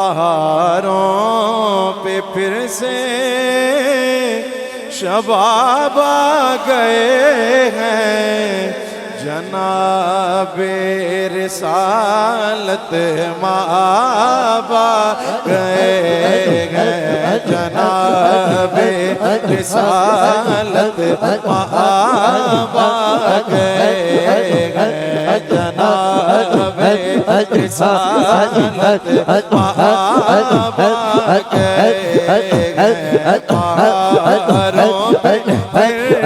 पहाड़ों पे फिर से शबाब आ गए हैं, जनाबे रिसालत माब आ गए हैं, जनाबे रिसालत माब आ गए हैं, जनाबे रिसालत माब आ गए हैं। पहाड़ों पे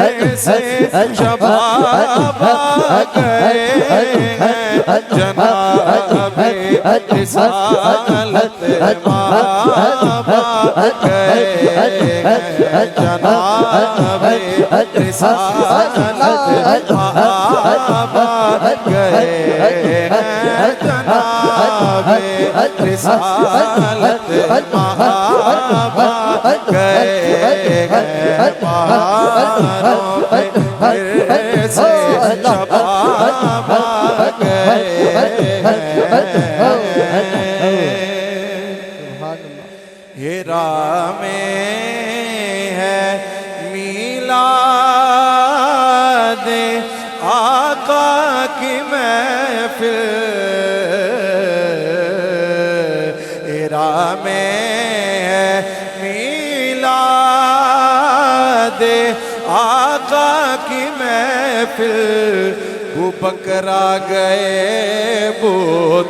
फिर से शबाब आ गए हैं, जनाबे रिसालत माब आ गए हैं, जनाबे रिसालत माब आ गए हैं, जनाबे रिसालत माब आ गए हैं। पहाड़ों पे फिर से शबाब आ गए हैं। हिरा में है मीलाद आका की महफिल, हिरा में है मीलाद आका की महफिल। वो बकरा गए वो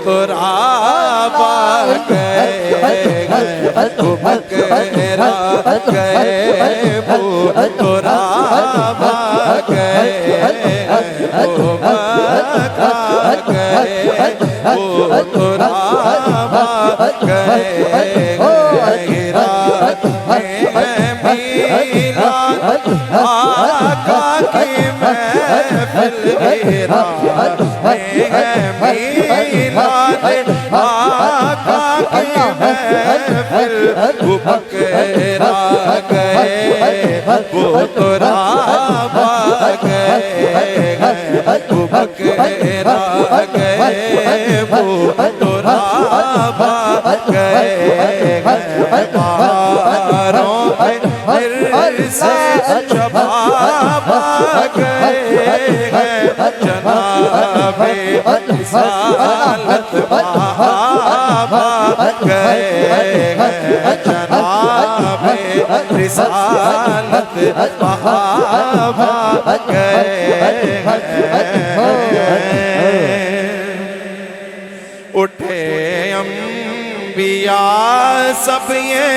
तुराब आ गए, वो बकरा गए वो तुराब आ गए, वो बकरा गए वो तुराब आ गए। रात में मीलाद आका की महफिल, रात में मीलाद आका की महफिल। वो बकरा गए वो तुराब आ गए, वो बकरा गए वो तुराब आ गए। पहाड़ों पे फिर से शबाब आ गए हैं, जनाबे रिसालत माब आ गए हैं, जनाबे रिसालत माब आ गए हैं। उठे अंबिया सब ये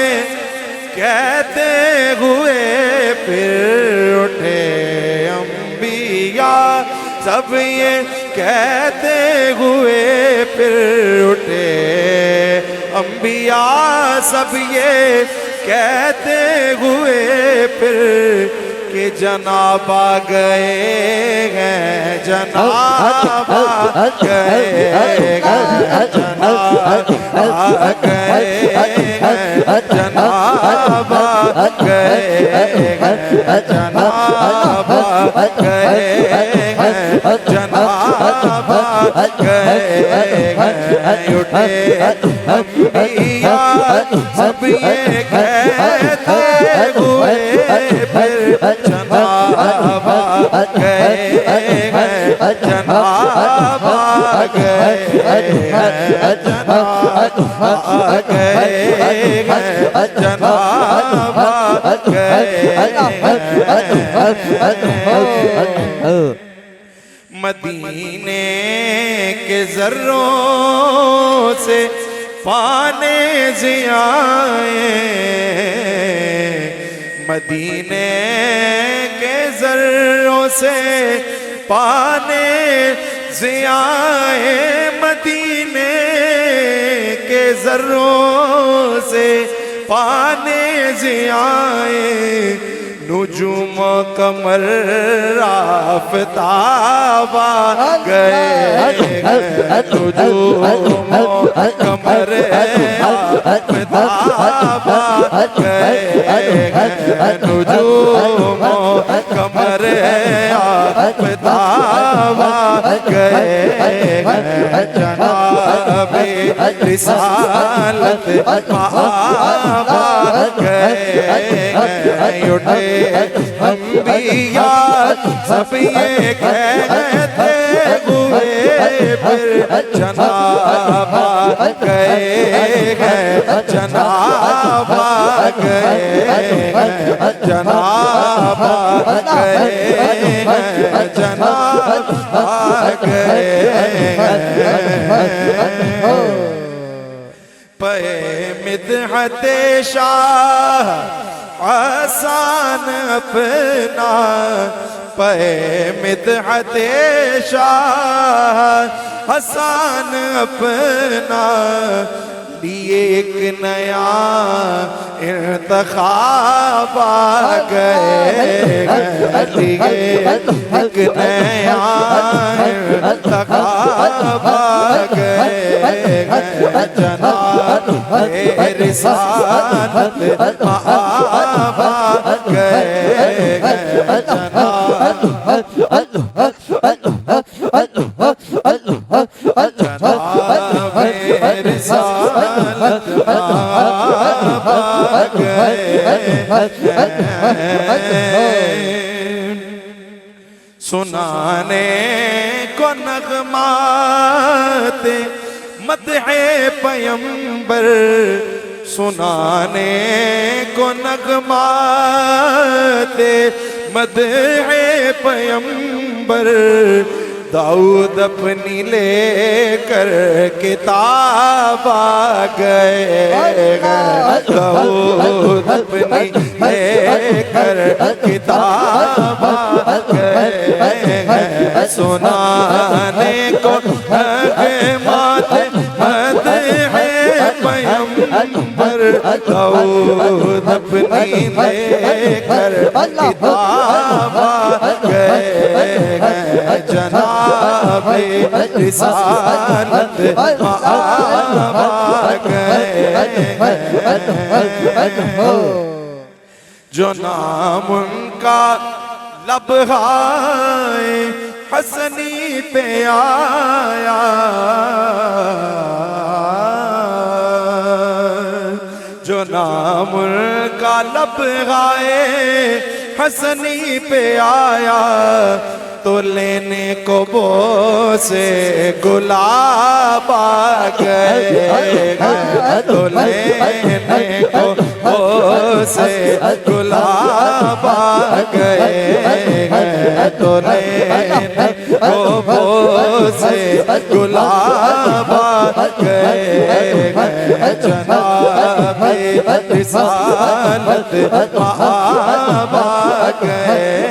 कहते हुए, फिर उठे अंबिया सब ये कहते हुए, फिर उठे अंबिया सब ये कहते हुए, फिर कि जनाब आ गए हैं, जनाब आ गए हैं, जनाब आ गए हैं, जनाब आ गए हैं, जनाब आ गए हैं, जनाब आ गए हैं। उठे अंबिया सब ये कहते हुए, फिर जनाब आ गए हैं, जनाब आ गए हैं, जनाब आ गए हैं, जनाब आ गए हैं। मदीने के जर्रों से पाने जियाए, मदीने के जर्रों से पाने जियाए, मदीने के जर्रों से पाने जियाए। नुजुम कमर आफताब आ गए, नुजुम कमर आफताब आ गए, नुजुम कमर आफताब आ गए, जनाबे रिसालत महाबा गए उठे अंबिया सब ये कहते हुए फिर जनाबा गए जनाबा गए जनाबा गए जनाबा गए पे मिदहते शाह आसान अपना पे मिदहते शाह हसान अपना दिए एक नया इंतखाब आ गए दिए एक नया इंतखाब आ गए जनाब रिसालत महाबा गए जनाब रिसालत महाबा गए सुनाने को नगमाते मदहे पैगंबर सुनाने को नगमाते मदहे पैगंबर दाऊद अपनी लेकर किताब आ गए दाऊद अपनी लेकर किताब आ गए सुनाने को माते मदहे पैगंबर दाऊद अपनी लेकर किताब आ गए जनाब रिसालत महाबा गए जो नाम उनका लबहाए हसनी पे आया जो नाम उनका लबहाए हसनी पे आया तो लेने को वो से गुलाब आ गए तो लेने को वो से गुलाब आ गए तो लेने को वो से गुलाब आ गए जनाब रिसालत महाबा गए